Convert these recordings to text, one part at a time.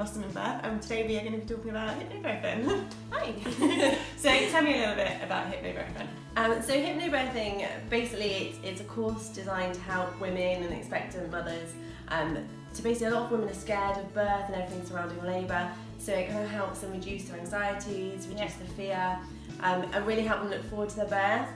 Blossom in Birth, and today we are going to be talking about hypnobirthing. Hi! So tell me a little bit about hypnobirthing. So hypnobirthing, basically it's a course designed to help women and expectant mothers. So basically a lot of women are scared of birth and everything surrounding labour, so it kind of helps them reduce their anxieties, reduce the fear, and really help them look forward to their birth.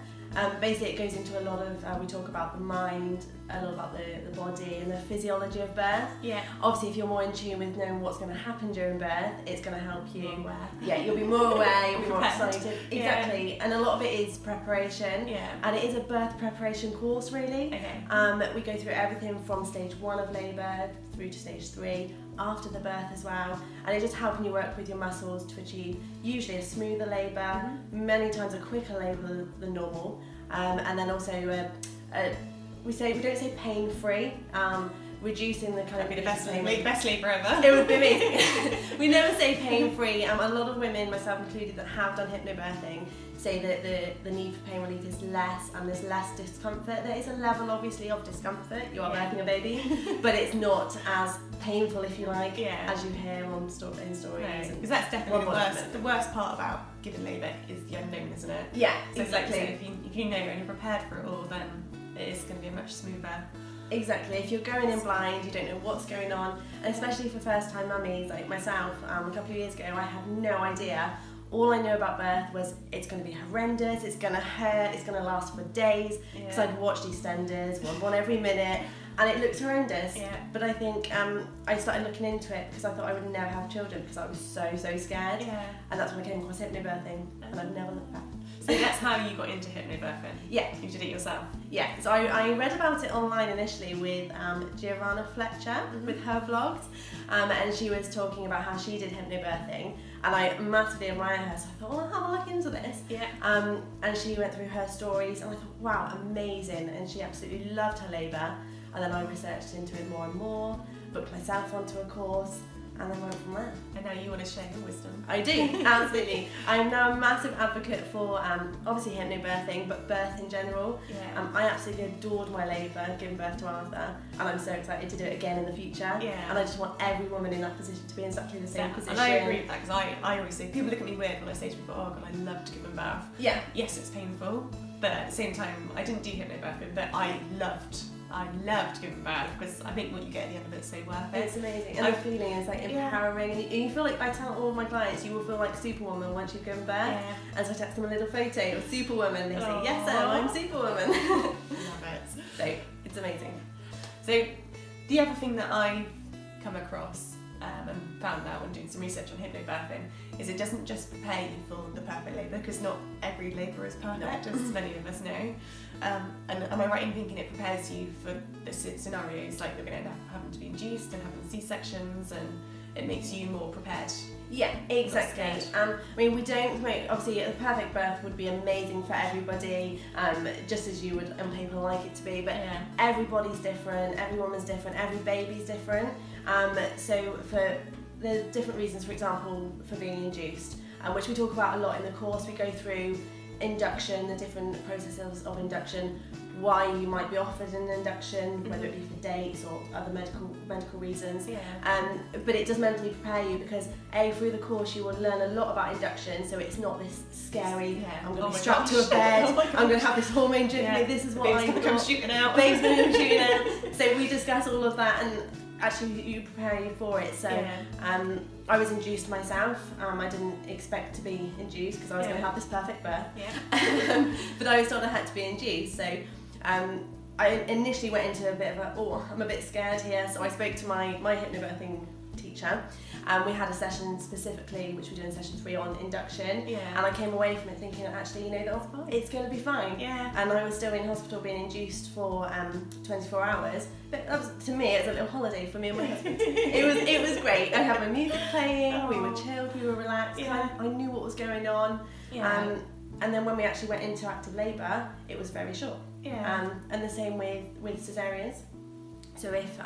Basically it goes into a lot of, we talk about the mind, a lot about the body and the physiology of birth. Yeah. Obviously if you're more in tune with knowing what's going to happen during birth, it's going to help you. More aware. Yeah, you'll be more aware, you'll be more Prepared. excited. Exactly. Yeah. And a lot of it is preparation. Yeah. And it is a birth preparation course really. Okay. We go through everything from stage 1 of labour through to stage 3, after the birth as well, and it's just helping you work with your muscles to achieve usually a smoother labour, many times a quicker labour than normal, and then also we don't say pain-free, reducing the kind That'd of be the best labour ever. It would be amazing. We never say pain-free. A lot of women, myself included, that have done hypnobirthing say that the need for pain relief is less and there's less discomfort. There is a level obviously of discomfort, you are birthing a baby, but it's not as painful, if you like, as you hear in stories. Because that's definitely the worst part about giving labour is the unknown, isn't it? Yeah, so exactly. Like if you know and you're prepared for it all, then it is going to be a much smoother. Exactly, if you're going in blind, you don't know what's going on, and especially for first time mummies like myself, a couple of years ago I had no idea. All I know about birth was it's going to be horrendous, it's going to hurt, it's going to last for days, because I'd watched EastEnders, one every minute, and it looked horrendous. But I think I started looking into it because I thought I would never have children because I was so scared, and that's when I came across hypnobirthing, and I've never looked back. So that's how you got into hypnobirthing? Yeah. You did it yourself? Yeah, so I read about it online initially with Giovanna Fletcher, with her vlogs, and she was talking about how she did hypnobirthing, and I massively admire her, so I thought, well, I'll have a look into this. And she went through her stories, and I thought, wow, amazing, and she absolutely loved her labour, and then I researched into it more and more, booked myself onto a course, and then went from there. And now you want to share your wisdom. I do, absolutely. I'm now a massive advocate for obviously hypnobirthing, but birth in general. I absolutely adored my labour, giving birth to Arthur, and I'm so excited to do it again in the future. And I just want every woman in that position to be in exactly the same position. And I agree with that, because I always say, people look at me weird when I say to people, oh God, I loved giving birth. Yes, it's painful, but at the same time, I didn't do hypnobirthing, but I loved giving birth, because I think what you get at the end of it is so worth it. It's amazing, and the feeling is like empowering, and you feel like, I tell all my clients, you will feel like Superwoman once you've given birth, and so I text them a little photo of Superwoman, they say, yes sir, I'm Superwoman. Love it. So, it's amazing. So, the other thing that I've come across and found out when doing some research on hypnobirthing is it doesn't just prepare you for the perfect labour, because not every labour is perfect, as many of us know. And am I right in thinking it prepares you for the scenarios like you're going to end up having to be induced and having C-sections, and it makes you more prepared? Yeah, exactly. I mean, we don't promote, obviously a perfect birth would be amazing for everybody, just as you would on paper like it to be, but everybody's different, every woman's different, every baby's different. So for the different reasons, for example, for being induced, which we talk about a lot in the course, we go through induction, the different processes of induction, why you might be offered an induction, whether it be for dates or other medical reasons. But it does mentally prepare you, because through the course you will learn a lot about induction, so it's not this scary, I'm going to be strapped to a bed, I'm going to have this hormone drip, this is what Baby's going to come shooting out. Baby's going to come shooting out. So we discuss all of that, and actually you prepare you for it. So I was induced myself. I didn't expect to be induced because I was going to have this perfect birth. But I was told I had to be induced. So I initially went into a bit of I'm a bit scared here. So I spoke to my hypnobirthing teacher, and we had a session specifically, which we're doing session 3 on induction, and I came away from it thinking, actually, it's going to be fine. And I was still in hospital being induced for 24 hours, but that was, to me, it was a little holiday for me and my husband. It was great. I had my music playing, we were chilled, we were relaxed, I knew what was going on, and then when we actually went into active labour, it was very short. And the same with cesareans. So if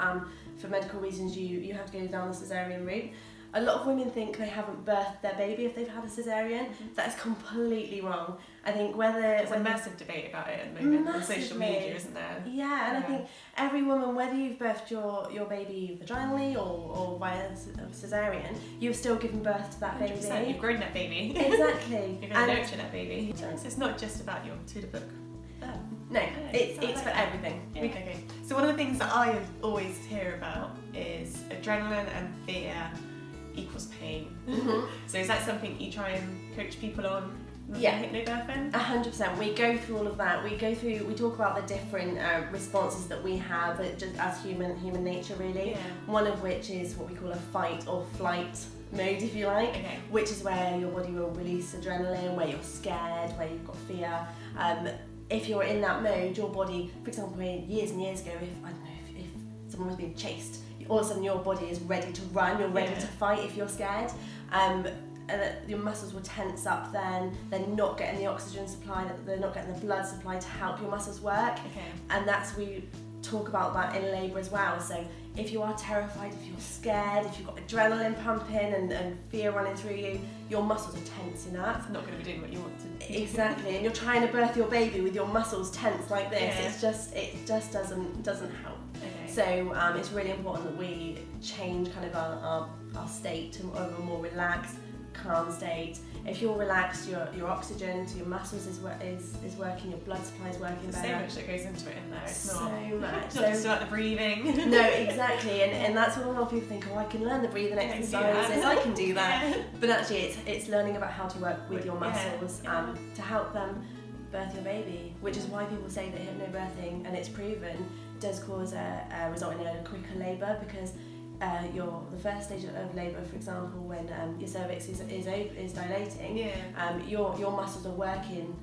for medical reasons you have to go down the cesarean route, a lot of women think they haven't birthed their baby if they've had a cesarean. That is completely wrong. I think there's a massive debate about it at the moment on social media, isn't there? Yeah, and I think every woman, whether you've birthed your baby vaginally or via cesarean, you've still given birth to that 100%. baby. You've grown that baby. Exactly. You're going to nurture that baby. So it's not just about your Tudor book. No, it's for everything. Yeah. Okay. So one of the things that I always hear about is adrenaline and fear equals pain. So is that something you try and coach people on? Hypnobirthing? 100%. We go through all of that. We talk about the different responses that we have just as human nature, really. Yeah. One of which is what we call a fight or flight mode, if you like, which is where your body will release adrenaline, where you're scared, where you've got fear. If you're in that mode, your body, for example, years and years ago, if someone was being chased, all of a sudden your body is ready to run, you're ready to fight if you're scared. And your muscles will tense up then, they're not getting the oxygen supply, they're not getting the blood supply to help your muscles work. And we talk about that in labour as well. So if you are terrified, if you're scared, if you've got adrenaline pumping and fear running through you, your muscles are tensing up. It's not going to be doing what you want to do. Exactly, and you're trying to birth your baby with your muscles tense like this. It just doesn't help. So it's really important that we change kind of our state to a more relaxed, calm state. If you're relaxed, your oxygen to your muscles is working, your blood supply is working better. So much that goes into it in there. It's so much. Not just about the breathing. No, exactly, and that's what a lot of people think. Oh, I can learn the breathing exercises. I can do that. But actually, it's learning about how to work with your muscles to help them birth your baby. Which is why people say that hypnobirthing, and it's proven, does cause result in a quicker labour, because the first stage of labour, for example, when your cervix is dilating, your muscles are working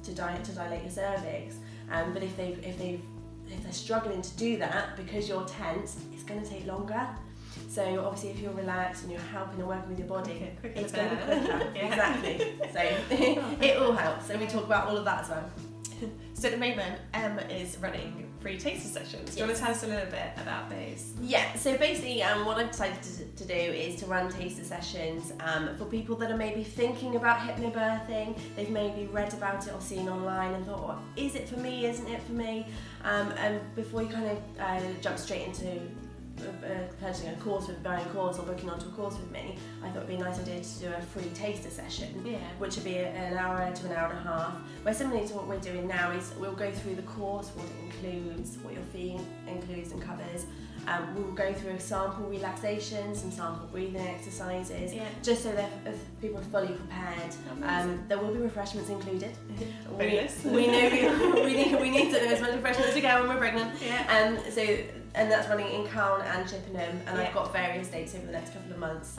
to dilate your cervix. But if they're struggling to do that because you're tense, it's going to take longer. So obviously, if you're relaxed and you're helping and working with your body, it's going to be quicker. Exactly. So it all helps. So we talk about all of that as well. So at the moment, Em is running free taster sessions. Do you want to tell us a little bit about those? Yeah, so basically what I've decided to do is to run taster sessions for people that are maybe thinking about hypnobirthing. They've maybe read about it or seen online and thought, well, is it for me, isn't it for me? And before you kind of jump straight into purchasing a course buying a course or booking onto a course with me, I thought it would be a nice idea to do a free taster session, which would be an hour to an hour and a half, where similarly to what we're doing now is we'll go through the course, what it includes, what your fee includes and covers. We'll go through sample relaxations and sample breathing exercises, just so that people are fully prepared. There will be refreshments included. We know we need to do as much refreshment as we can when we're pregnant. And that's running in Calne and Chippenham, and I've got various dates over the next couple of months.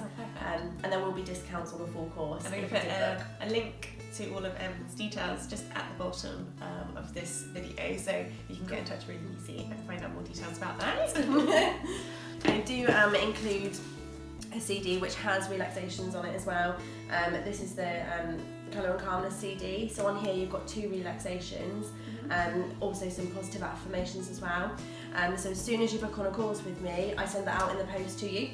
And there will be discounts on the full course. I'm going to put a link to all of Em's details just at the bottom of this video, so you can get in touch really easy and find out more details about that. I do include a CD which has relaxations on it as well. This is the Colour and Calmness CD. So on here you've got 2 relaxations and also some positive affirmations as well. So as soon as you book on a course with me, I send that out in the post to you.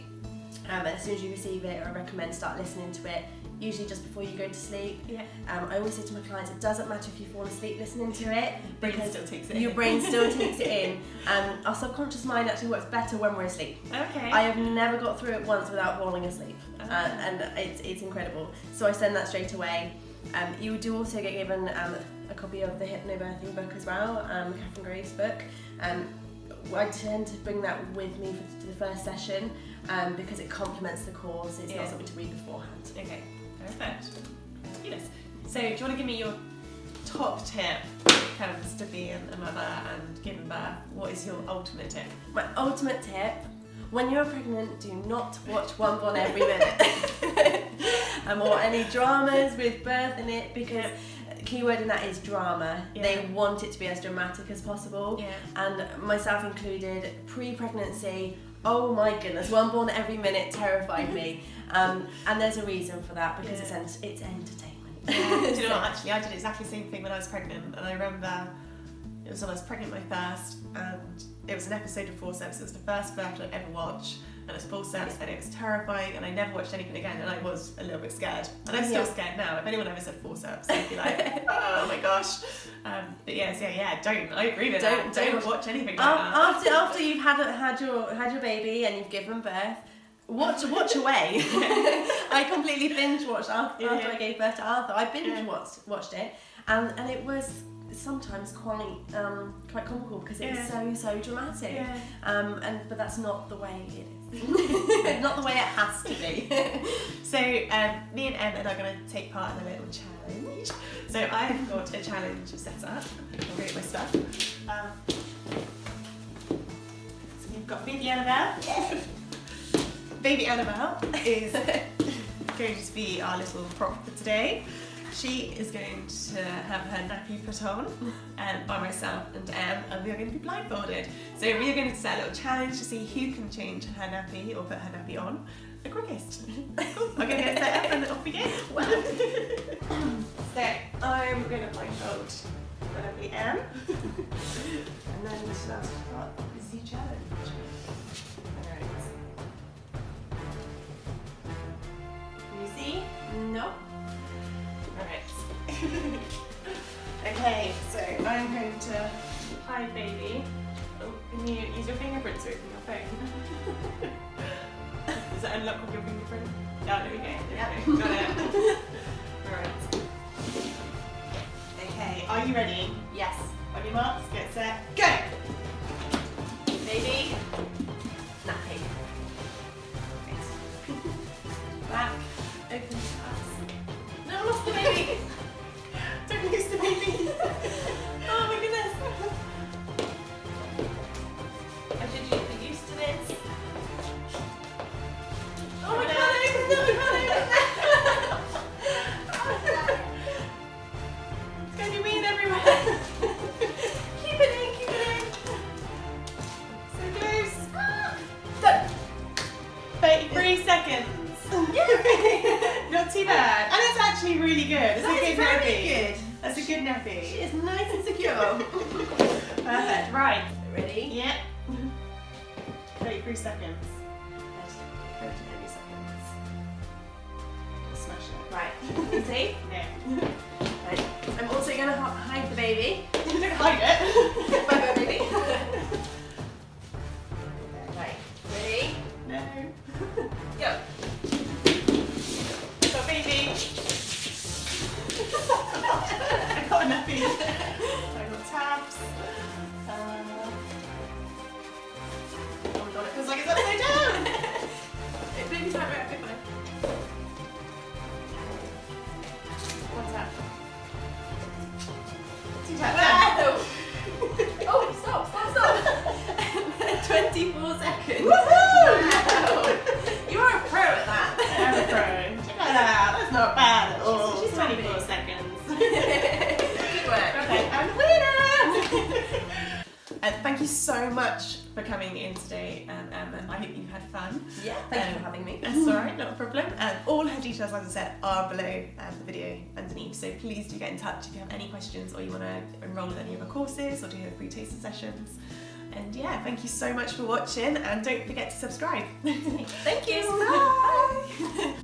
As soon as you receive it, I recommend start listening to it, usually just before you go to sleep. I always say to my clients, it doesn't matter if you fall asleep listening to it, because your brain still takes it in. Our subconscious mind actually works better when we're asleep. I have never got through it once without falling asleep, and it's incredible. So I send that straight away. You do also get given a copy of the Hypnobirthing book as well, Catherine Graves' book. I tend to bring that with me to the first session because it complements the course. It's not something to read beforehand. Okay, perfect. Yes. So do you want to give me your top tip, kind of as to be a mother and giving birth? What is your ultimate tip? My ultimate tip: when you're pregnant, do not watch One Born Every Minute. Or any dramas with birth in it, because keyword in that is drama. They want it to be as dramatic as possible, and myself included. Pre-pregnancy, oh my goodness, One Born Every Minute terrified me, and there's a reason for that, because it's entertainment. Do you know what, actually I did exactly the same thing when I was pregnant, and I remember it was when I was pregnant my first, and it was an episode of Forceps. It was the first birth I'd ever watched, and it's forceps, and it was terrifying, and I never watched anything again, and I was a little bit scared, and I'm still scared now. If anyone ever said forceps, I'd be like, oh my gosh. But don't. I agree with that. Don't watch anything like that. After you've had your baby and you've given birth, watch away. I completely binge watched after I gave birth to Arthur. I binge watched it, and it was sometimes quite comical because it's so dramatic. But that's not the way it is. Not the way it has to be. So me and Emma are going to take part in a little challenge. So I've got a challenge set up. I'll get my stuff. So we've got baby Annabelle. Baby Annabelle is going to be our little prop for today. She is going to have her nappy put on by myself and Em, and we are going to be blindfolded. So we are going to set a little challenge to see who can change her nappy or put her nappy on the quickest. Cool. I'm going to get set up and off we go. Wow. So I'm going to blindfold my lovely Em. And then the last part is the challenge. Alright. Can you see? No. Alright. Okay, so I'm going to hide baby. Oh, can you use your fingerprints to open your phone? Does that unlock with your fingerprint? Oh, there we go. Yeah. Got it. Alright. Okay, are you ready? Yes. On your marks, get set, go! Baby. Nappy. Back. Open tabs. No, I lost the baby! Don't lose the baby! Oh my goodness! I should be used to this. Oh my god, I can't open it! It's going to be weird everywhere! Keep it in! So close! Done! 33 seconds! Not too bad. And it's actually really good. It's a good nappy. Good. That's a good nappy. She is nice and secure. Perfect. Right. Ready? Yep. 33 seconds. 33 seconds. Smash it. Right. Easy? No. Right. I'm also going to hide the baby. Don't hide it. Bye-bye, baby. Right. Ready? No. Go. Got baby. I got a nappy. I got tabs. Oh my god, it feels like it's upside down. Baby time, right? Okay, fine. One tap. Two taps. Wow. Oh, stop. 24 seconds. Woohoo! Wow. You are a pro at that. I'm a pro. Check that out. That's not bad at all. She's 24 seconds. Good work. Okay, I'm the winner! Thank you so much for coming in today, Emma. I hope you've had fun. Yeah, thank you for having me. That's alright, not a problem. All her details, as I said, are below the video underneath, so please do get in touch if you have any questions or you want to enrol in any of our courses or do free taster sessions. And yeah, thank you so much for watching, and don't forget to subscribe. Thank you. Bye!